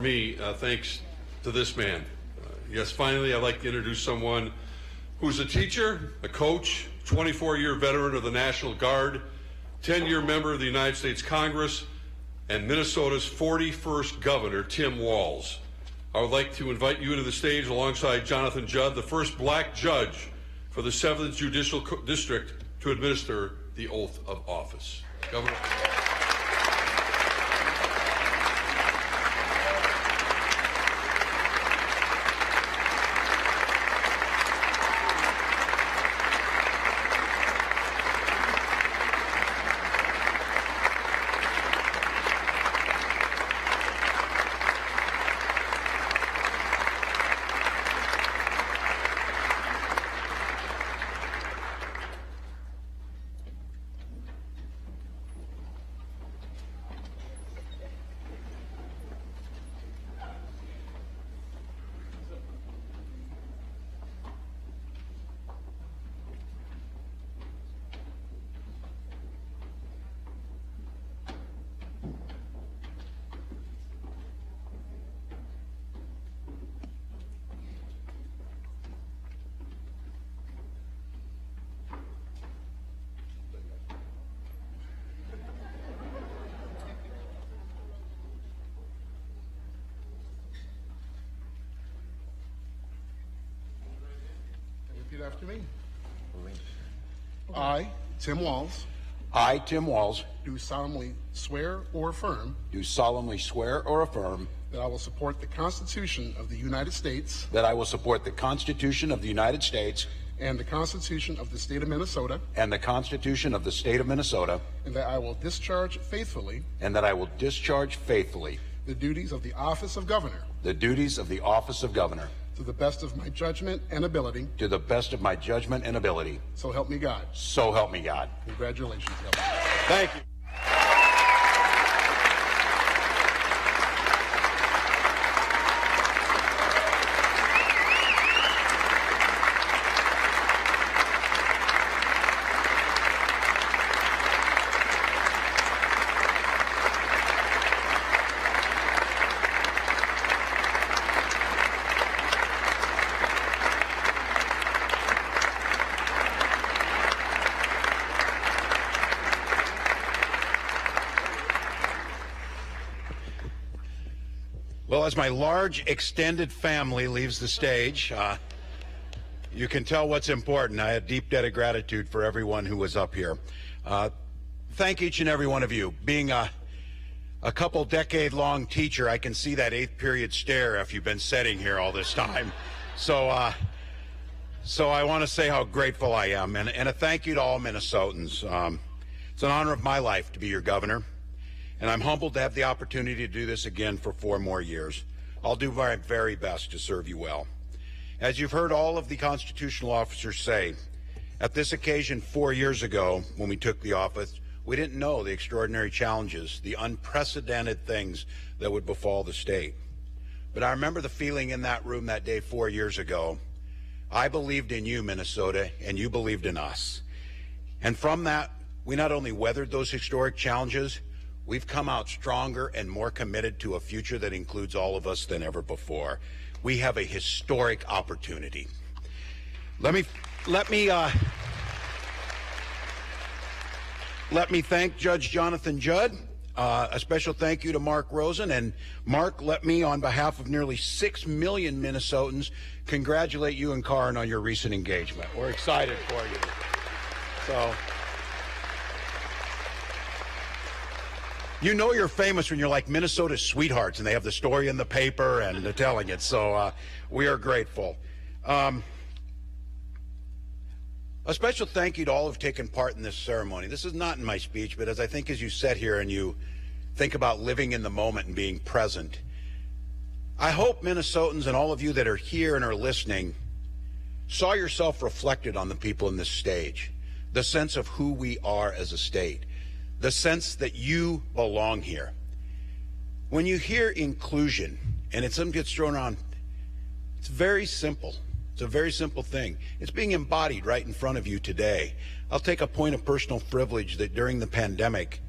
Thanks to this man. Yes, finally, I'd like to introduce someone who's a teacher, a coach, 24-year veteran of the National Guard, 10-year member of the United States Congress, and Minnesota's 41st governor, Tim Walz. I would like to invite you to the stage alongside Jonathan Judd, the first black judge for the 7th Judicial District to administer the oath of office. Governor. Repeat after me. I, Tim Walz, I, Tim Walz, do solemnly swear or affirm do solemnly swear or affirm that I will support the Constitution of the United States that I will support the Constitution of the United States and the Constitution of the State of Minnesota, and the Constitution of the State of Minnesota, and that I will discharge faithfully and that I will discharge faithfully the duties of the office of governor the duties of the office of governor to the best of my judgment and ability. to the best of my judgment and ability. So help me God. So help me God. Congratulations, Governor. Thank you. Well, as my large extended family leaves the stage, you can tell what's important. I have a deep debt of gratitude for everyone who was up here. Thank each and every one of you. Being a couple decade-long teacher, I can see that 8th period stare if you've been sitting here all this time. So I want to say how grateful I am, and a thank you to all Minnesotans. It's an honor of my life to be your governor. And I'm humbled to have the opportunity to do this again for 4 more years. I'll do my very best to serve you well. As you've heard all of the constitutional officers say, at this occasion 4 years ago, when we took the office, we didn't know the extraordinary challenges, the unprecedented things that would befall the state. But I remember the feeling in that room that day 4 years ago. I believed in you, Minnesota, and you believed in us. And from that, we not only weathered those historic challenges, we've come out stronger and more committed to a future that includes all of us than ever before. We have a historic opportunity. Let me thank Judge Jonathan Judd. A special thank you to Mark Rosen. And Mark, let me, on behalf of nearly 6 million Minnesotans, congratulate you and Karin on your recent engagement. We're excited for you. So, you know you're famous when you're like Minnesota's sweethearts and they have the story in the paper and they're telling it. So we are grateful. A special thank you to all who've taken part in this ceremony. This is not in my speech, but as you sit here and you think about living in the moment and being present, I hope Minnesotans and all of you that are here and are listening saw yourself reflected on the people in this stage, the sense of who we are as a state, the sense that you belong here. When you hear inclusion, and it sometimes gets thrown around, it's very simple. It's a very simple thing. It's being embodied right in front of you today. I'll take a point of personal privilege that during the pandemic,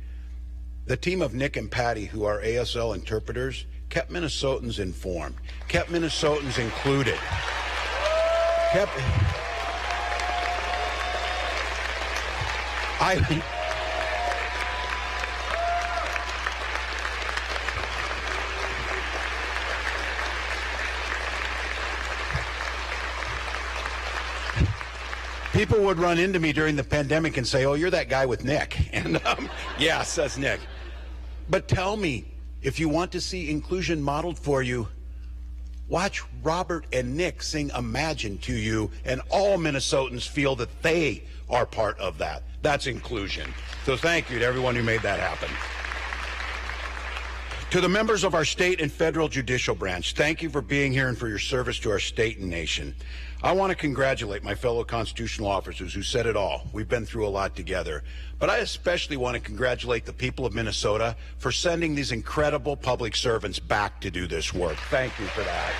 the team of Nick and Patty, who are ASL interpreters, kept Minnesotans informed, kept Minnesotans included, kept... People would run into me during the pandemic and say, "Oh, you're that guy with Nick." And yes, that's Nick. But tell me, if you want to see inclusion modeled for you, watch Robert and Nick sing Imagine to you, and all Minnesotans feel that they are part of that. That's inclusion. So thank you to everyone who made that happen. To the members of our state and federal judicial branch, thank you for being here and for your service to our state and nation. I want to congratulate my fellow constitutional officers who said it all. We've been through a lot together. But I especially want to congratulate the people of Minnesota for sending these incredible public servants back to do this work. Thank you for that.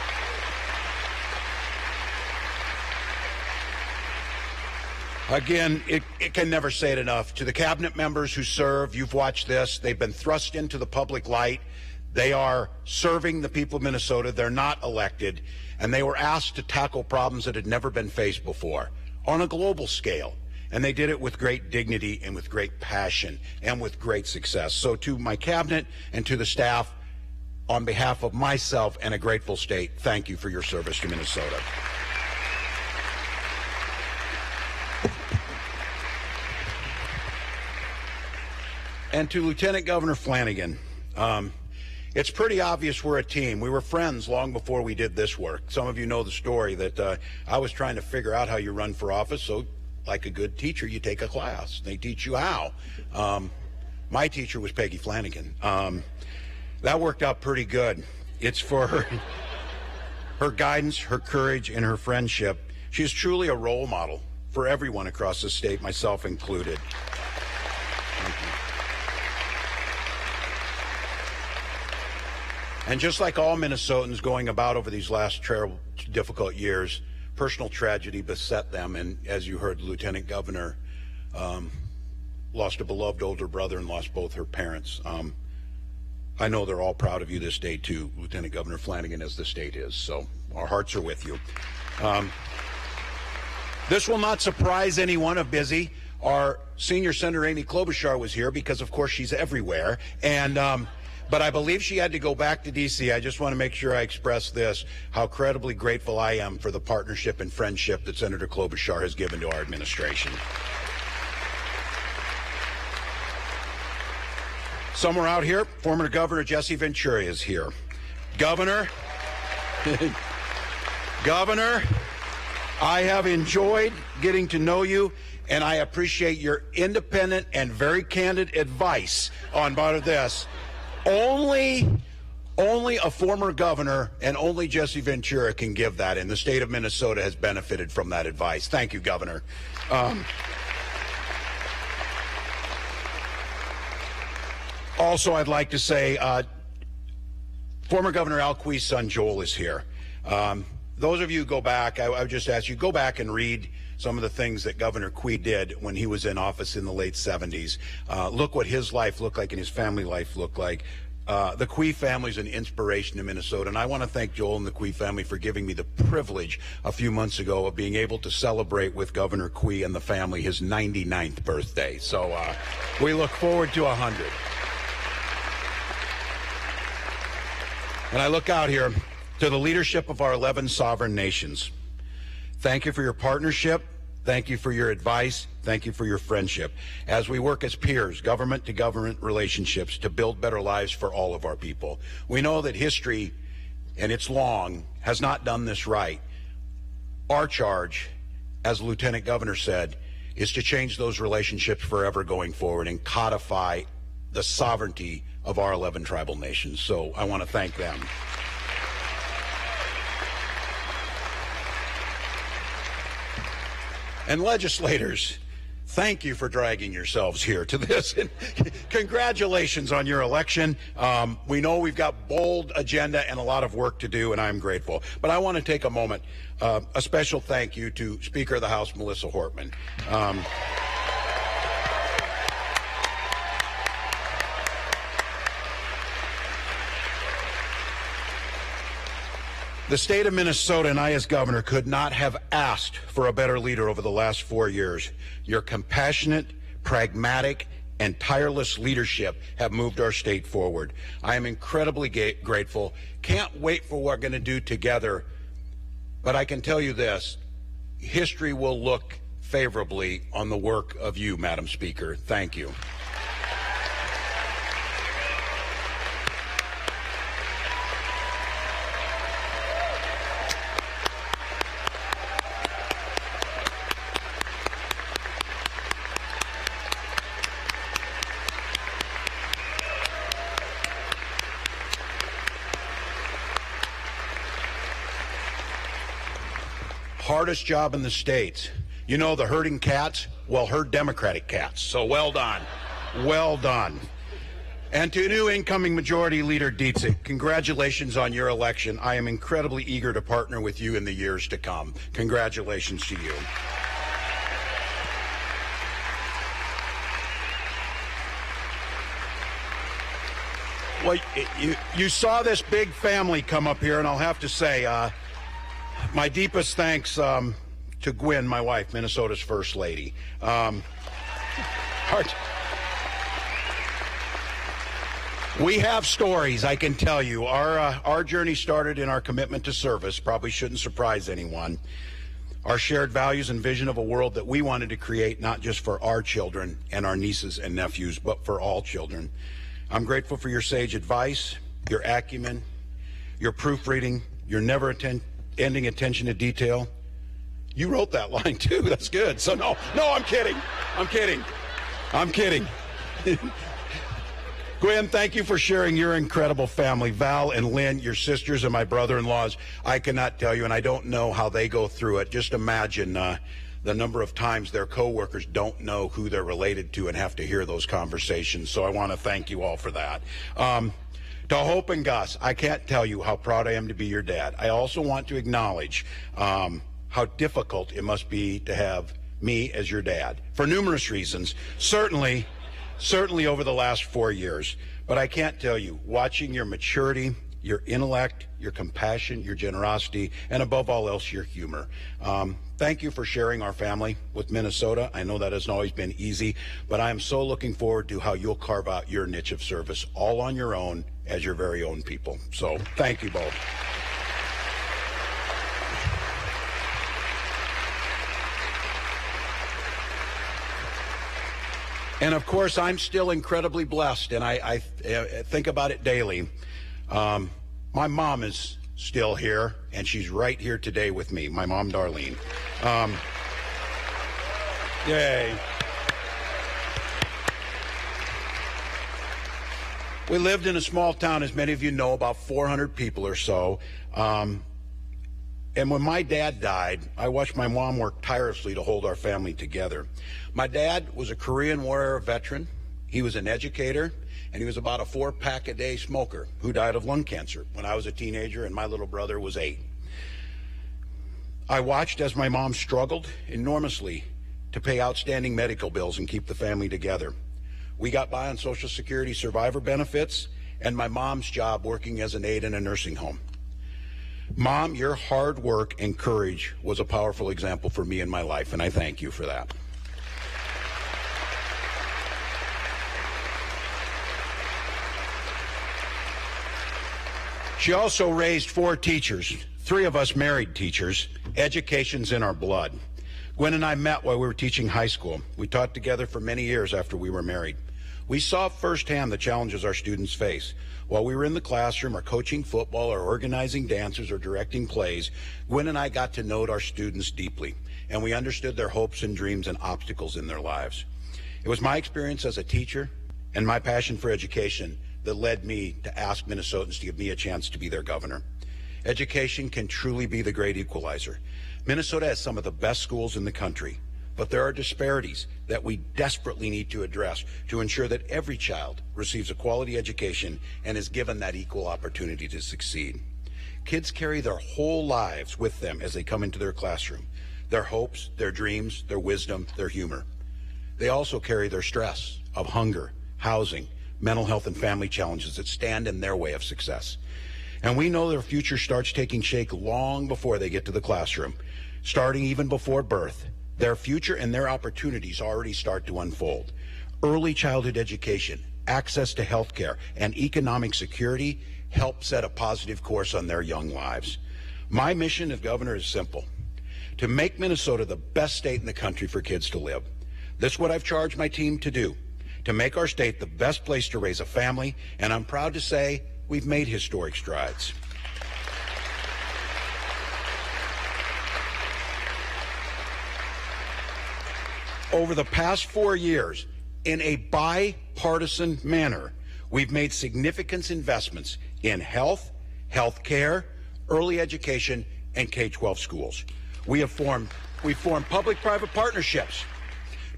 Again, it can never say it enough. To the cabinet members who serve, you've watched this. They've been thrust into the public light. They are serving the people of Minnesota. They're not elected. And they were asked to tackle problems that had never been faced before on a global scale. And they did it with great dignity and with great passion and with great success. So to my cabinet and to the staff, on behalf of myself and a grateful state, thank you for your service to Minnesota. And to Lieutenant Governor Flanagan, it's pretty obvious we're a team. We were friends long before we did this work. Some of you know the story that I was trying to figure out how you run for office, so like a good teacher, you take a class. They teach you how. My teacher was Peggy Flanagan. That worked out pretty good. It's for her guidance, her courage, and her friendship. She's truly a role model for everyone across the state, myself included. Thank you. And just like all Minnesotans going about over these last terrible, difficult years, personal tragedy beset them. And as you heard, the Lieutenant Governor lost a beloved older brother and lost both her parents. I know they're all proud of you this day, too, Lieutenant Governor Flanagan, as the state is. So our hearts are with you. This will not surprise anyone of Busy. Our senior Senator Amy Klobuchar was here because, of course, she's everywhere. And but I believe she had to go back to D.C. I just want to make sure I express this, how incredibly grateful I am for the partnership and friendship that Senator Klobuchar has given to our administration. Somewhere out here, former Governor Jesse Ventura is here. Governor, Governor, I have enjoyed getting to know you, and I appreciate your independent and very candid advice on part of this. Only a former governor and only Jesse Ventura can give that, and the state of Minnesota has benefited from that advice. Thank you, Governor. Also, I'd like to say, former Governor Al Cui's son Joel is here. Those of you who go back, I would just ask you, go back and read some of the things that Governor Cui did when he was in office in the late 70s. Look what his life looked like and his family life looked like. The Cui family is an inspiration to Minnesota, and I want to thank Joel and the Cui family for giving me the privilege a few months ago of being able to celebrate with Governor Cui and the family his 99th birthday. So we look forward to 100. And I look out here to the leadership of our 11 sovereign nations. Thank you for your partnership. Thank you for your advice. Thank you for your friendship. As we work as peers, government to government relationships to build better lives for all of our people. We know that history, and it's long, has not done this right. Our charge, as the Lieutenant Governor said, is to change those relationships forever going forward and codify the sovereignty of our 11 tribal nations. So I want to thank them. And legislators, thank you for dragging yourselves here to this. And congratulations on your election. We know we've got bold agenda and a lot of work to do, and I'm grateful. But I want to take a moment, a special thank you to Speaker of the House, Melissa Hortman. The state of Minnesota and I as governor could not have asked for a better leader over the last 4 years. Your compassionate, pragmatic, and tireless leadership have moved our state forward. I am incredibly grateful. Can't wait for what we're going to do together. But I can tell you this, history will look favorably on the work of you, Madam Speaker. Thank you. Hardest job in the states. You know, the herding cats? Well, herd Democratic cats. So well done. Well done. And to new incoming Majority Leader Dietzig, congratulations on your election. I am incredibly eager to partner with you in the years to come. Congratulations to you. Well, you saw this big family come up here, and I'll have to say, my deepest thanks to Gwen, my wife, Minnesota's First Lady. We have stories, I can tell you. Our journey started in our commitment to service, probably shouldn't surprise anyone. Our shared values and vision of a world that we wanted to create, not just for our children and our nieces and nephews, but for all children. I'm grateful for your sage advice, your acumen, your proofreading, your never-ending attention to detail. You wrote that line too. That's good. So no, I'm kidding. I'm kidding. Gwen, thank you for sharing your incredible family. Val and Lynn, your sisters and my brother-in-laws, I cannot tell you, and I don't know how they go through it. Just imagine the number of times their coworkers don't know who they're related to and have to hear those conversations. So I want to thank you all for that. To Hope and Gus, I can't tell you how proud I am to be your dad. I also want to acknowledge how difficult it must be to have me as your dad for numerous reasons, certainly over the last 4 years. But I can't tell you, watching your maturity, your intellect, your compassion, your generosity, and above all else, your humor. Thank you for sharing our family with Minnesota. I know that hasn't always been easy, but I am so looking forward to how you'll carve out your niche of service all on your own as your very own people. So thank you both. And of course, I'm still incredibly blessed, and I think about it daily. My mom is still here, and she's right here today with me, my mom, Darlene. Yay. We lived in a small town, as many of you know, about 400 people or so. And when my dad died, I watched my mom work tirelessly to hold our family together. My dad was a Korean War veteran. He was an educator, and he was about a 4-pack a day smoker who died of lung cancer when I was a teenager and my little brother was 8. I watched as my mom struggled enormously to pay outstanding medical bills and keep the family together. We got by on Social Security survivor benefits and my mom's job working as an aide in a nursing home. Mom, your hard work and courage was a powerful example for me in my life, and I thank you for that. She also raised 4 teachers, 3 of us married teachers. Education's in our blood. Gwen and I met while we were teaching high school. We taught together for many years after we were married. We saw firsthand the challenges our students face. While we were in the classroom or coaching football or organizing dances or directing plays, Gwen and I got to know our students deeply, and we understood their hopes and dreams and obstacles in their lives. It was my experience as a teacher and my passion for education that led me to ask Minnesotans to give me a chance to be their governor. Education can truly be the great equalizer. Minnesota has some of the best schools in the country, but there are disparities that we desperately need to address to ensure that every child receives a quality education and is given that equal opportunity to succeed. Kids carry their whole lives with them as they come into their classroom, their hopes, their dreams, their wisdom, their humor. They also carry their stress of hunger, housing, mental health, and family challenges that stand in their way of success. And we know their future starts taking shape long before they get to the classroom, starting even before birth. Their future and their opportunities already start to unfold. Early childhood education, access to health care, and economic security help set a positive course on their young lives. My mission as governor is simple: to make Minnesota the best state in the country for kids to live. This is what I've charged my team to do, to make our state the best place to raise a family, and I'm proud to say we've made historic strides. Over the past 4 years, in a bipartisan manner, we've made significant investments in health, health care, early education, and K-12 schools. We formed public-private partnerships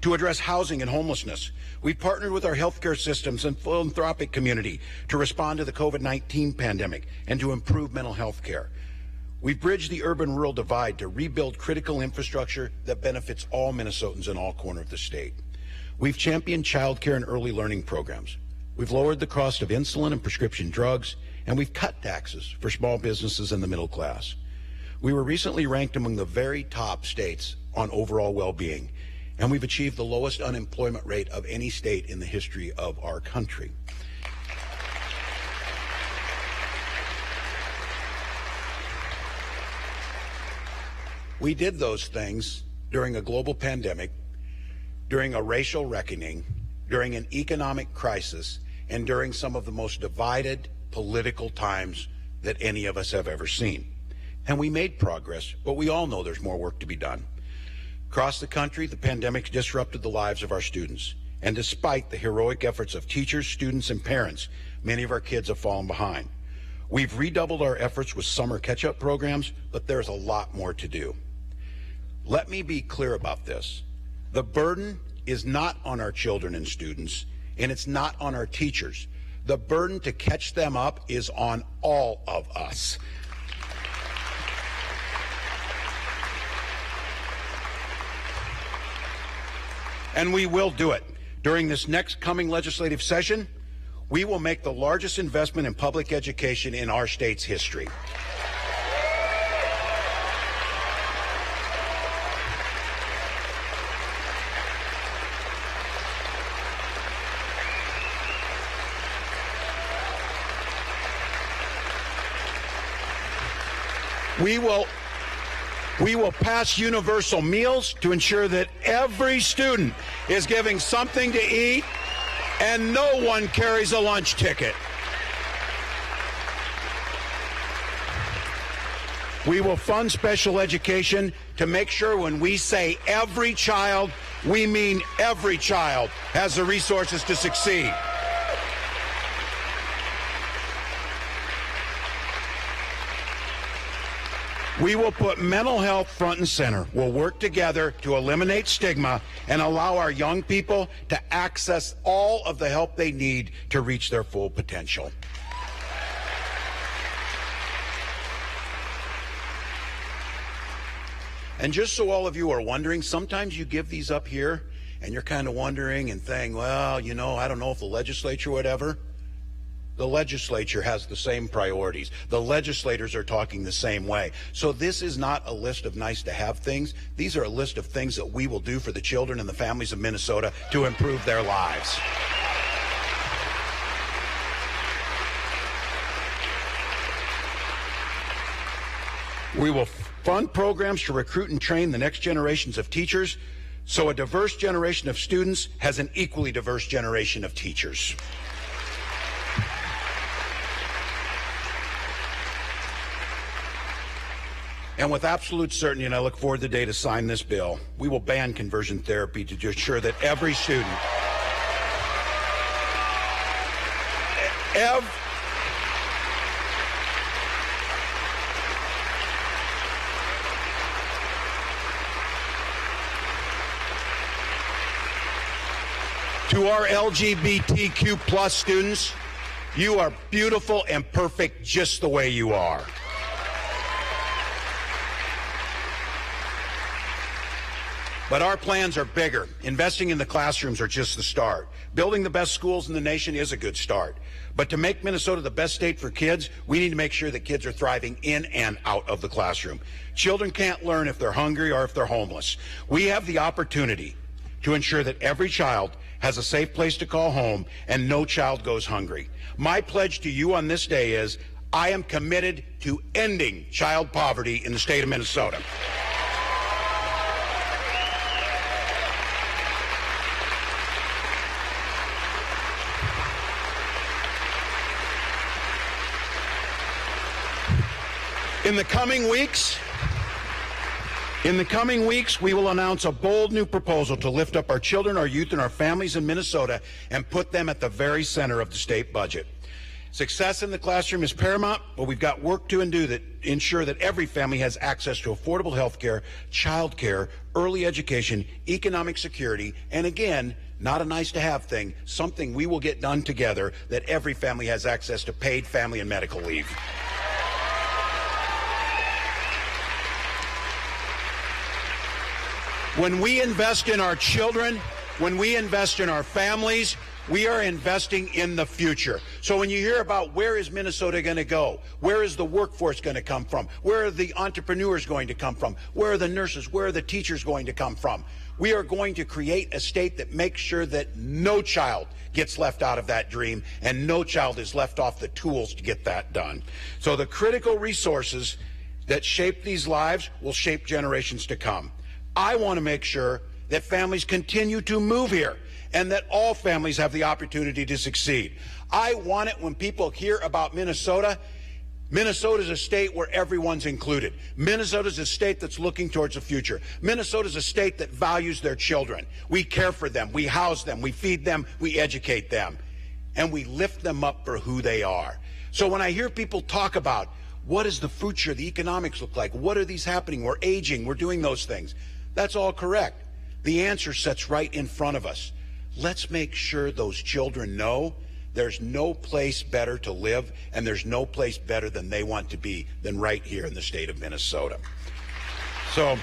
to address housing and homelessness. We've partnered with our healthcare systems and philanthropic community to respond to the COVID-19 pandemic and to improve mental health care. We've bridged the urban-rural divide to rebuild critical infrastructure that benefits all Minnesotans in all corners of the state. We've championed child care and early learning programs. We've lowered the cost of insulin and prescription drugs, and we've cut taxes for small businesses and the middle class. We were recently ranked among the very top states on overall well-being, and we've achieved the lowest unemployment rate of any state in the history of our country. We did those things during a global pandemic, during a racial reckoning, during an economic crisis, and during some of the most divided political times that any of us have ever seen. And we made progress, but we all know there's more work to be done. Across the country, the pandemic disrupted the lives of our students. And despite the heroic efforts of teachers, students, and parents, many of our kids have fallen behind. We've redoubled our efforts with summer catch-up programs, but there's a lot more to do. Let me be clear about this. The burden is not on our children and students, and it's not on our teachers. The burden to catch them up is on all of us. And we will do it. During this next coming legislative session, we will make the largest investment in public education in our state's history. We will pass universal meals to ensure that every student is getting something to eat and no one carries a lunch ticket. We will fund special education to make sure when we say every child, we mean every child has the resources to succeed. We will put mental health front and center. We'll work together to eliminate stigma and allow our young people to access all of the help they need to reach their full potential. And just so all of you are wondering, sometimes you give these up here and you're kind of wondering and saying, well, you know, I don't know if the legislature or whatever. The legislature has the same priorities. The legislators are talking the same way. So this is not a list of nice to have things. These are a list of things that we will do for the children and the families of Minnesota to improve their lives. We will fund programs to recruit and train the next generations of teachers, so a diverse generation of students has an equally diverse generation of teachers. And with absolute certainty, and I look forward to the day to sign this bill, we will ban conversion therapy to ensure that every student, to our LGBTQ plus students, you are beautiful and perfect just the way you are. But our plans are bigger. Investing in the classrooms are just the start. Building the best schools in the nation is a good start. But to make Minnesota the best state for kids, we need to make sure that kids are thriving in and out of the classroom. Children can't learn if they're hungry or if they're homeless. We have the opportunity to ensure that every child has a safe place to call home and no child goes hungry. My pledge to you on this day is I am committed to ending child poverty in the state of Minnesota. In the coming weeks, we will announce a bold new proposal to lift up our children, our youth, and our families in Minnesota and put them at the very center of the state budget. Success in the classroom is paramount, but we've got work to do that ensure that every family has access to affordable health care, child care, early education, economic security, and again, not a nice-to-have thing, something we will get done together, that every family has access to paid family and medical leave. When we invest in our children, when we invest in our families, we are investing in the future. So when you hear about where is Minnesota going to go, where is the workforce going to come from, where are the entrepreneurs going to come from, where are the nurses, where are the teachers going to come from, we are going to create a state that makes sure that no child gets left out of that dream and no child is left off the tools to get that done. So the critical resources that shape these lives will shape generations to come. I want to make sure that families continue to move here and that all families have the opportunity to succeed. I want it when people hear about Minnesota. Minnesota's a state where everyone's included. Minnesota's a state that's looking towards the future. Minnesota's a state that values their children. We care for them, we house them, we feed them, we educate them, and we lift them up for who they are. So when I hear people talk about what does the future, the economics look like, what are these happening, we're aging, we're doing those things, that's all correct. The answer sits right in front of us. Let's make sure those children know there's no place better to live and there's no place better than they want to be than right here in the state of Minnesota. So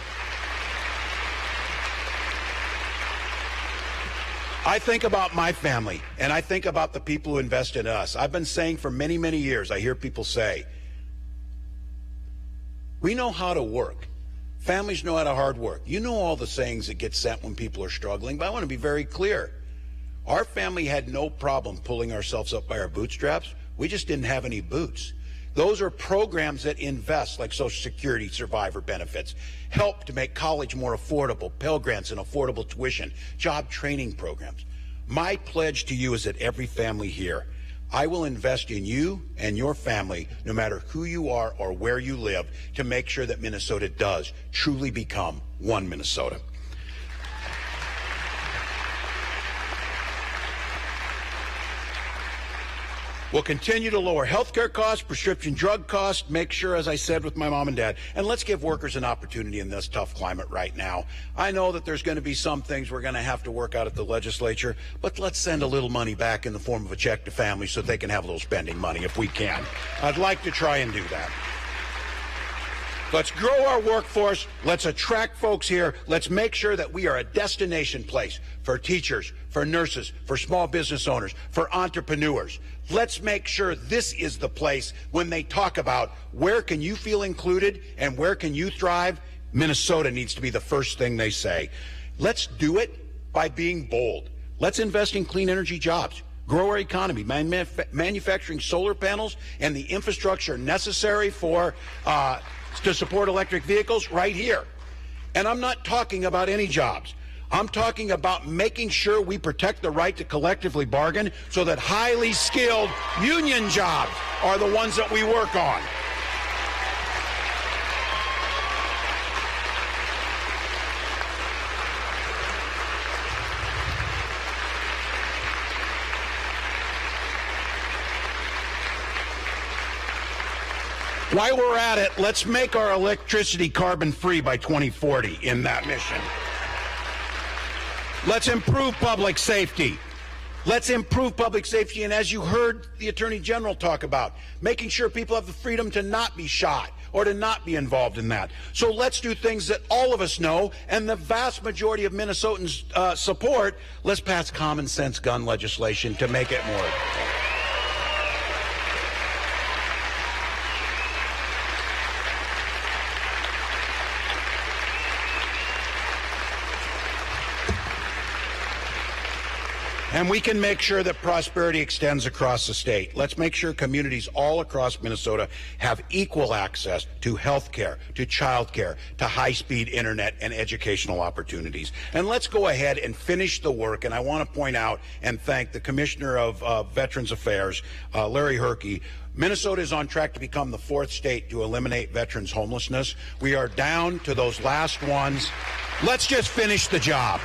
I think about my family and I think about the people who invest in us. I've been saying for many, many years, I hear people say, we know how to work. Families know how to hard work. You know all the sayings that get sent when people are struggling, but I want to be very clear. Our family had no problem pulling ourselves up by our bootstraps. We just didn't have any boots. Those are programs that invest, like Social Security survivor benefits, help to make college more affordable, Pell Grants and affordable tuition, job training programs. My pledge to you is that every family here, I will invest in you and your family, no matter who you are or where you live, to make sure that Minnesota does truly become one Minnesota. We'll continue to lower health care costs, prescription drug costs, make sure, as I said with my mom and dad, and let's give workers an opportunity in this tough climate right now. I know that there's going to be some things we're going to have to work out at the legislature, but let's send a little money back in the form of a check to families so they can have a little spending money if we can. I'd like to try and do that. Let's grow our workforce. Let's attract folks here. Let's make sure that we are a destination place for teachers, for nurses, for small business owners, for entrepreneurs. Let's make sure this is the place when they talk about where can you feel included and where can you thrive. Minnesota needs to be the first thing they say. Let's do it by being bold. Let's invest in clean energy jobs, grow our economy, manufacturing solar panels and the infrastructure necessary for to support electric vehicles right here. And I'm not talking about any jobs. I'm talking about making sure we protect the right to collectively bargain so that highly skilled union jobs are the ones that we work on. While we're at it, let's make our electricity carbon-free by 2040 in that mission. Let's improve public safety. Let's improve public safety, and as you heard the Attorney General talk about, making sure people have the freedom to not be shot or to not be involved in that. So let's do things that all of us know and the vast majority of Minnesotans support. Let's pass common sense gun legislation to make it more. And we can make sure that prosperity extends across the state. Let's make sure communities all across Minnesota have equal access to health care, to child care, to high-speed internet and educational opportunities. And let's go ahead and finish the work. And I want to point out and thank the Commissioner of Veterans Affairs, Larry Herkey. Minnesota is on track to become the 4th state to eliminate veterans homelessness. We are down to those last ones. Let's just finish the job.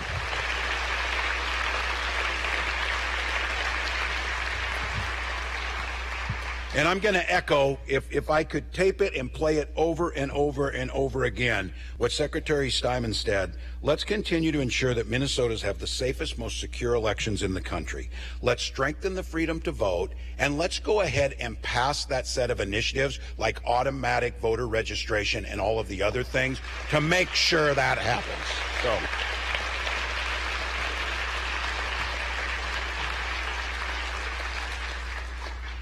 And I'm going to echo, if I could tape it and play it over and over and over again, what Secretary Steinman said. Let's continue to ensure that Minnesotans have the safest, most secure elections in the country. Let's strengthen the freedom to vote, and let's go ahead and pass that set of initiatives like automatic voter registration and all of the other things to make sure that happens. So.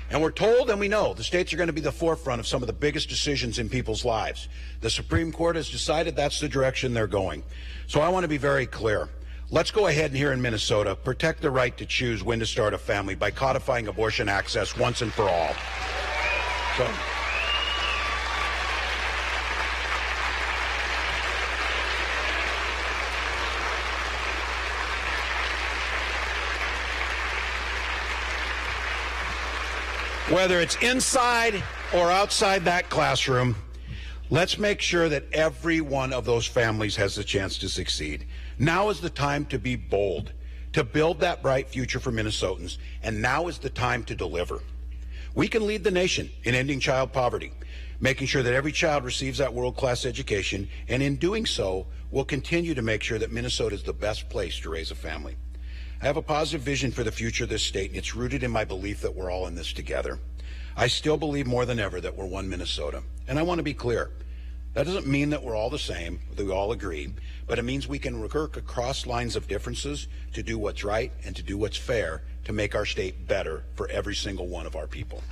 And we're told and we know the states are going to be the forefront of some of the biggest decisions in people's lives. The Supreme Court has decided that's the direction they're going. So I want to be very clear. Let's go ahead and here in Minnesota protect the right to choose when to start a family by codifying abortion access once and for all. So. Whether it's inside or outside that classroom, let's make sure that every one of those families has the chance to succeed. Now is the time to be bold, to build that bright future for Minnesotans, and now is the time to deliver. We can lead the nation in ending child poverty, making sure that every child receives that world-class education, and in doing so, we'll continue to make sure that Minnesota is the best place to raise a family. I have a positive vision for the future of this state, and it's rooted in my belief that we're all in this together. I still believe more than ever that we're one Minnesota. And I want to be clear. That doesn't mean that we're all the same, that we all agree, but it means we can work across lines of differences to do what's right and to do what's fair to make our state better for every single one of our people.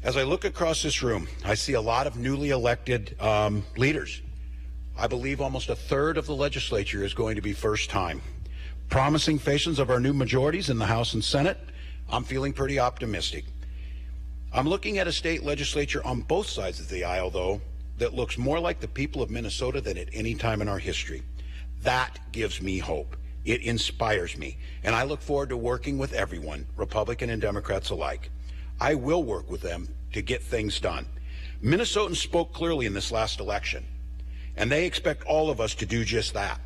As I look across this room, I see a lot of newly elected leaders. I believe almost a third of the legislature is going to be first time. Promising faces of our new majorities in the House and Senate, I'm feeling pretty optimistic. I'm looking at a state legislature on both sides of the aisle, though, that looks more like the people of Minnesota than at any time in our history. That gives me hope. It inspires me, and I look forward to working with everyone, Republican and Democrats alike. I will work with them to get things done. Minnesotans spoke clearly in this last election, and they expect all of us to do just that,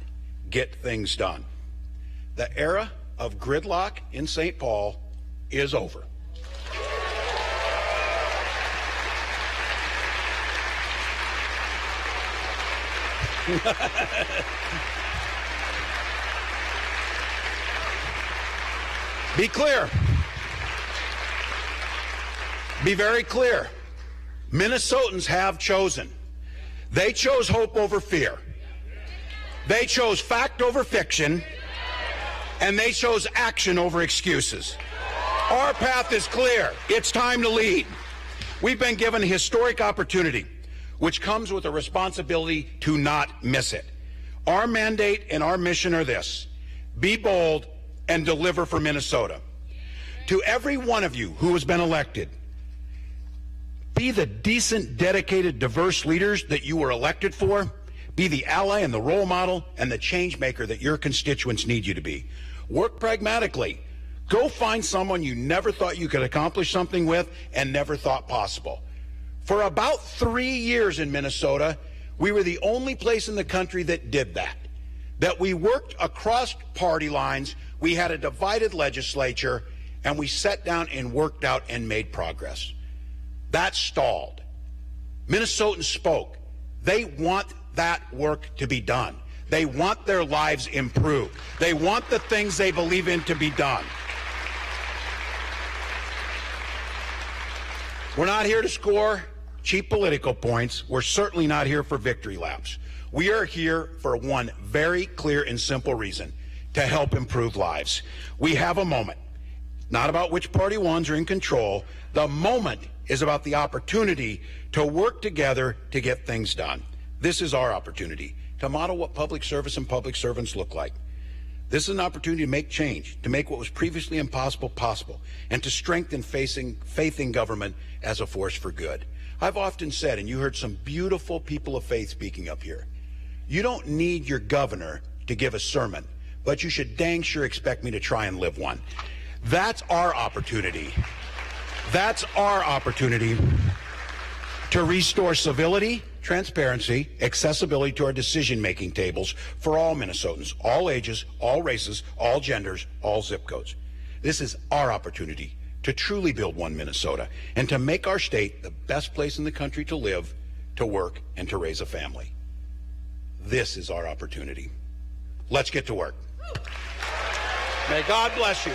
get things done. The era of gridlock in St. Paul is over. Be clear. Be very clear. Minnesotans have chosen. They chose hope over fear. They chose fact over fiction. And they chose action over excuses. Our path is clear. It's time to lead. We've been given a historic opportunity, which comes with a responsibility to not miss it. Our mandate and our mission are this: be bold and deliver for Minnesota. To every one of you who has been elected, be the decent, dedicated, diverse leaders that you were elected for. Be the ally and the role model and the change maker that your constituents need you to be. Work pragmatically. Go find someone you never thought you could accomplish something with and never thought possible. For about 3 years in Minnesota, we were the only place in the country that did that. That we worked across party lines, we had a divided legislature, and we sat down and worked out and made progress. That stalled. Minnesotans spoke. They want that work to be done. They want their lives improved. They want the things they believe in to be done. We're not here to score. cheap political points. We're certainly not here for victory laps. We are here for one very clear and simple reason: to help improve lives. We have a moment. Not about which party wins or in control. The moment is about the opportunity to work together to get things done. This is our opportunity to model what public service and public servants look like. This is an opportunity to make change, to make what was previously impossible possible, and to strengthen faith in government as a force for good. I've often said, and you heard some beautiful people of faith speaking up here, you don't need your governor to give a sermon, but you should dang sure expect me to try and live one. That's our opportunity. That's our opportunity to restore civility, transparency, accessibility to our decision-making tables for all Minnesotans, all ages, all races, all genders, all zip codes. This is our opportunity to truly build one Minnesota and to make our state the best place in the country to live, to work, and to raise a family. This is our opportunity. Let's get to work. May God bless you.